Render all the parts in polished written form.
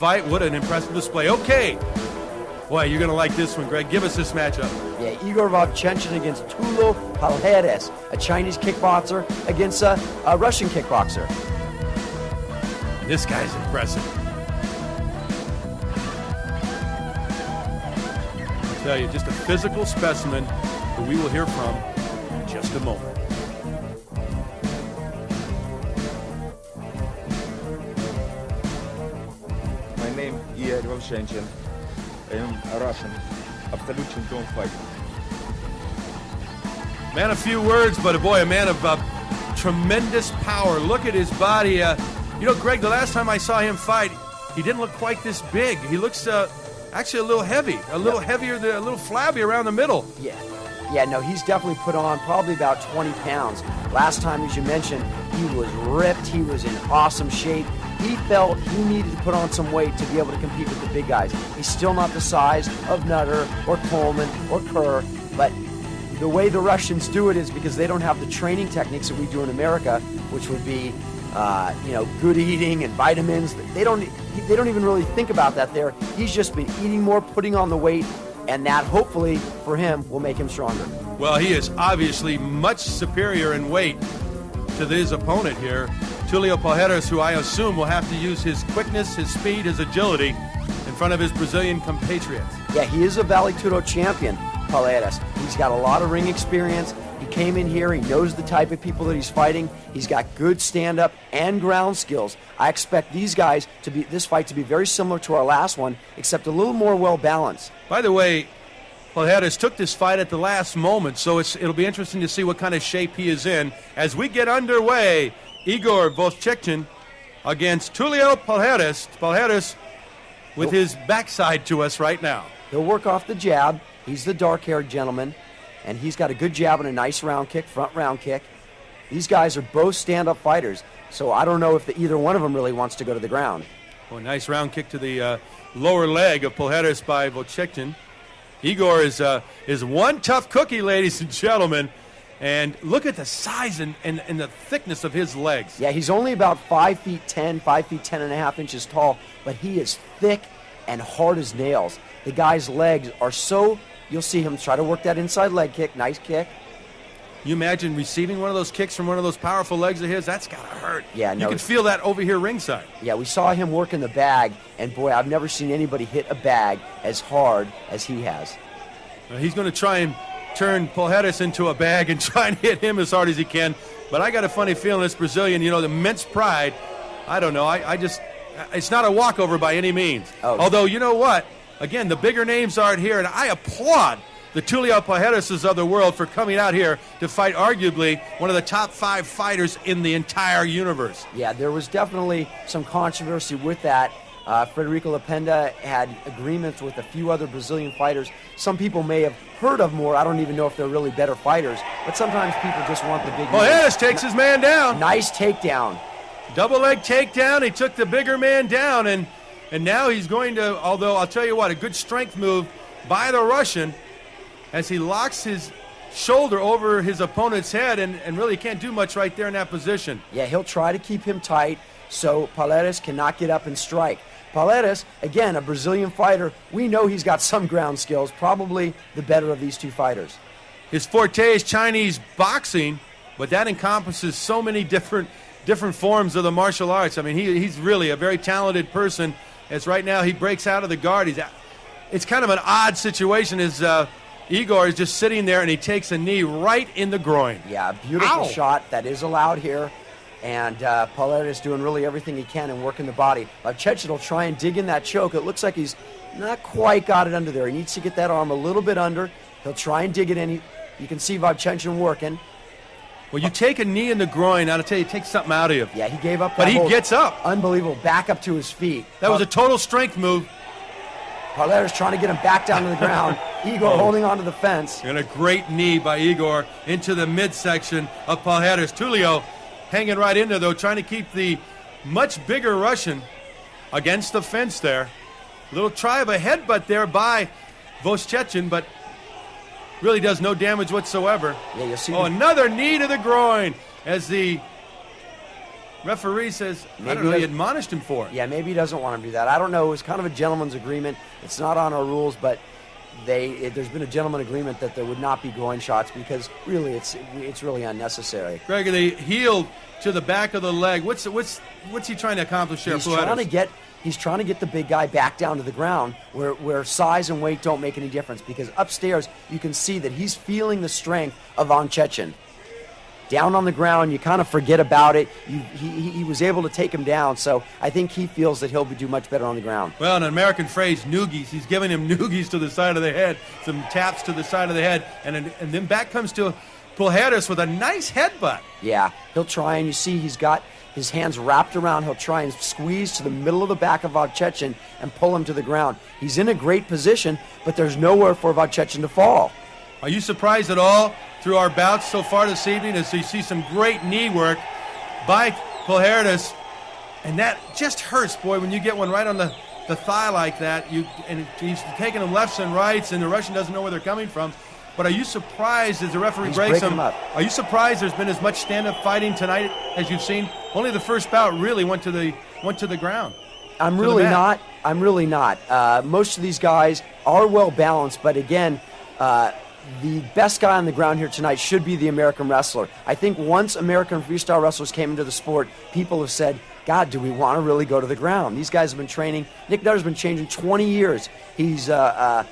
Fight, what an impressive display. Okay. Boy, you're going to like this one, Greg. Give us this matchup. Yeah, Igor Vovchanchyn against Tulio Palhares, a Chinese kickboxer against a Russian kickboxer. This guy's impressive. I'll tell you, just a physical specimen who we will hear from in just a moment. My name is Igor Vovchanchyn. I am a Russian, absolute champion fighter. Man, a few words, but boy, a man of tremendous power. Look at his body. You know, Greg, the last time I saw him fight, he didn't look quite this big. He looks actually a little heavy, a little heavier, a little flabby around the middle. Yeah, no, he's definitely put on probably about 20 pounds. Last time, as you mentioned, he was ripped. He was in awesome shape. He felt he needed to put on some weight to be able to compete with the big guys. He's still not the size of Nutter or Coleman or Kerr, but the way the Russians do it is because they don't have the training techniques that we do in America, which would be, good eating and vitamins. They don't even really think about that there. He's just been eating more, putting on the weight, and that hopefully for him will make him stronger. Well, he is obviously much superior in weight to his opponent here, Tulio Palhares, who I assume will have to use his quickness, his speed, his agility in front of his Brazilian compatriots. Yeah, he is a Vale Tudo champion, Palhares. He's got a lot of ring experience. He came in here, he knows the type of people that he's fighting. He's got good stand-up and ground skills. I expect this fight to be very similar to our last one, except a little more well-balanced. By the way, Palhares took this fight at the last moment, so it'll be interesting to see what kind of shape he is in as we get underway. Igor Vovchanchyn against Tulio Palhares. Palhares with his backside to us right now. He'll work off the jab. He's the dark-haired gentleman, and he's got a good jab and a nice round kick, front round kick. These guys are both stand-up fighters, so I don't know if either one of them really wants to go to the ground. Well, nice round kick to the lower leg of Palhares by Vovchanchyn. Igor is one tough cookie, ladies and gentlemen. And look at the size and the thickness of his legs. Yeah, he's only about 5 feet 10, 5 feet 10 and a half inches tall, but he is thick and hard as nails. The guy's legs are you'll see him try to work that inside leg kick, nice kick. You imagine receiving one of those kicks from one of those powerful legs of his? That's got to hurt. Yeah, no. You can feel that over here ringside. Yeah, we saw him work in the bag, and boy, I've never seen anybody hit a bag as hard as he has. He's going to try and turn Palhares into a bag and try and hit him as hard as he can. But I got a funny feeling this Brazilian, the immense pride, I don't know, it's not a walkover by any means. Oh. Although, you know what? Again, the bigger names aren't here, and I applaud the Tulio Palhares of the world for coming out here to fight arguably one of the top 5 fighters in the entire universe. Yeah, there was definitely some controversy with that. Frederico Lapenda had agreements with a few other Brazilian fighters. Some people may have heard of more. I don't even know if they're really better fighters, but sometimes people just want the big man. Palhares takes his man down. Nice takedown. Double leg takedown. He took the bigger man down, and now he's going to, although I'll tell you what, a good strength move by the Russian as he locks his shoulder over his opponent's head and really can't do much right there in that position. Yeah, he'll try to keep him tight so Palhares cannot get up and strike. Palhares, again, a Brazilian fighter, we know he's got some ground skills, probably the better of these two fighters. His forte is Chinese boxing, but that encompasses so many different forms of the martial arts. I mean, he's really a very talented person, as right now he breaks out of the guard. It's kind of an odd situation as Igor is just sitting there and he takes a knee right in the groin. Yeah, a beautiful shot that is allowed here. And Palhares doing really everything he can and working the body. Vovchanchyn will try and dig in that choke. It looks like he's not quite got it under there. He needs to get that arm a little bit under. He'll try and dig it in. You can see Vovchanchyn working. Well, you take a knee in the groin, I'll tell you, it takes something out of you. Yeah, he gave up. But he gets up. Unbelievable. Back up to his feet. That was a total strength move. Palhares trying to get him back down to the ground. Igor holding onto the fence. And a great knee by Igor into the midsection of Palhares. Tulio hanging right in there, though, trying to keep the much bigger Russian against the fence there. Little try of a headbutt there by Vovchanchyn, but really does no damage whatsoever. Yeah, you'll see. Another knee to the groin as the referee says, I Maybe don't know, he doesn't- admonished him for it. Yeah, maybe he doesn't want him to do that. I don't know. It was kind of a gentleman's agreement. It's not on our rules, but there's been a gentleman agreement that there would not be groin shots because really it's really unnecessary. Greg, the heel to the back of the leg. What's he trying to accomplish here? He's trying to get the big guy back down to the ground where size and weight don't make any difference, because upstairs you can see that he's feeling the strength of Von Chechen. Down on the ground, you kind of forget about it. He was able to take him down, so I think he feels that he'll do much better on the ground. Well, an American phrase, noogies. He's giving him noogies to the side of the head, some taps to the side of the head, and then back comes to Pujeres with a nice headbutt. Yeah, he'll try, and you see he's got his hands wrapped around. He'll try and squeeze to the middle of the back of Von Chechen and pull him to the ground. He's in a great position, but there's nowhere for Von Chechen to fall. Are you surprised at all through our bouts so far this evening as you see some great knee work by Pujeres? And that just hurts, boy, when you get one right on the thigh like that. And he's taking them lefts and rights, and the Russian doesn't know where they're coming from. But are you surprised as the referee breaks him? Are you surprised there's been as much stand-up fighting tonight as you've seen? Only the first bout really went to the ground. I'm really not. Most of these guys are well balanced, but again, the best guy on the ground here tonight should be the American wrestler. I think once American freestyle wrestlers came into the sport, people have said, God, do we want to really go to the ground? These guys have been training. Nick Nutter's been training 20 years. He's a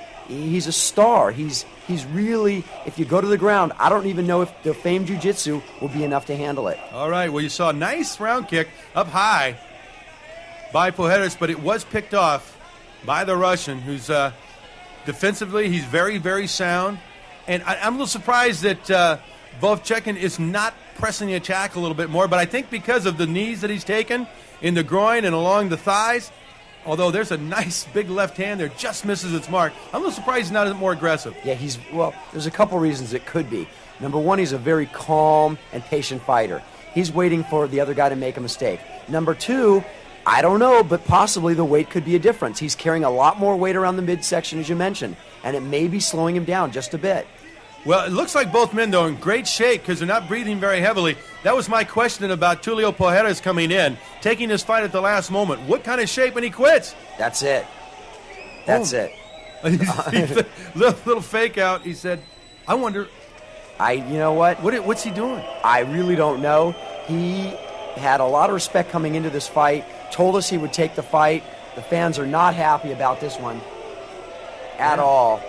star. He's really, if you go to the ground, I don't even know if the famed jiu-jitsu will be enough to handle it. All right, well, you saw a nice round kick up high by Pujeres, but it was picked off by the Russian, who's defensively, he's very, very sound. And I'm a little surprised that Von Chechen is not pressing the attack a little bit more, but I think because of the knees that he's taken in the groin and along the thighs, although there's a nice big left hand there, just misses its mark. I'm a little surprised he's not more aggressive. Yeah, there's a couple reasons it could be. Number one, he's a very calm and patient fighter. He's waiting for the other guy to make a mistake. Number two, I don't know, but possibly the weight could be a difference. He's carrying a lot more weight around the midsection, as you mentioned, and it may be slowing him down just a bit. Well, it looks like both men, though, in great shape because they're not breathing very heavily. That was my question about Tulio Pujeres coming in, taking this fight at the last moment. What kind of shape when he quits? That's it. That's it. Little fake out. He said, I wonder. You know what? What's he doing? I really don't know. He had a lot of respect coming into this fight, told us he would take the fight. The fans are not happy about this one at all.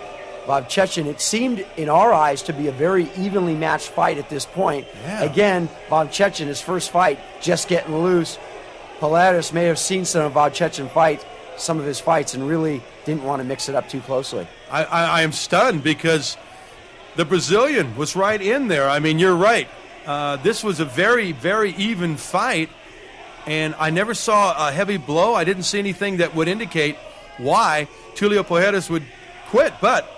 Von Chechen, it seemed in our eyes to be a very evenly matched fight at this point. Yeah. Again, Von Chechen, his first fight, just getting loose. Pujeres may have seen some of Von Chechen fight, some of his fights, and really didn't want to mix it up too closely. I am stunned because the Brazilian was right in there. I mean, you're right. This was a very, very even fight, and I never saw a heavy blow. I didn't see anything that would indicate why Tulio Pujeres would quit, but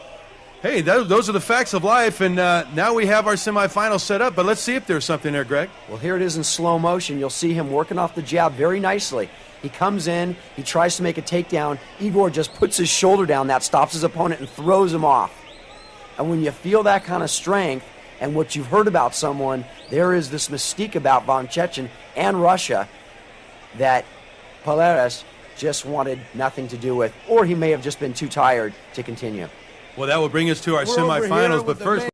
hey, those are the facts of life, and now we have our semifinals set up, but let's see if there's something there, Greg. Well, here it is in slow motion. You'll see him working off the jab very nicely. He comes in, he tries to make a takedown. Igor just puts his shoulder down. That stops his opponent and throws him off. And when you feel that kind of strength and what you've heard about someone, there is this mystique about Von Chechen and Russia that Pujeres just wanted nothing to do with, or he may have just been too tired to continue. Well, that will bring us to our semifinals, but first...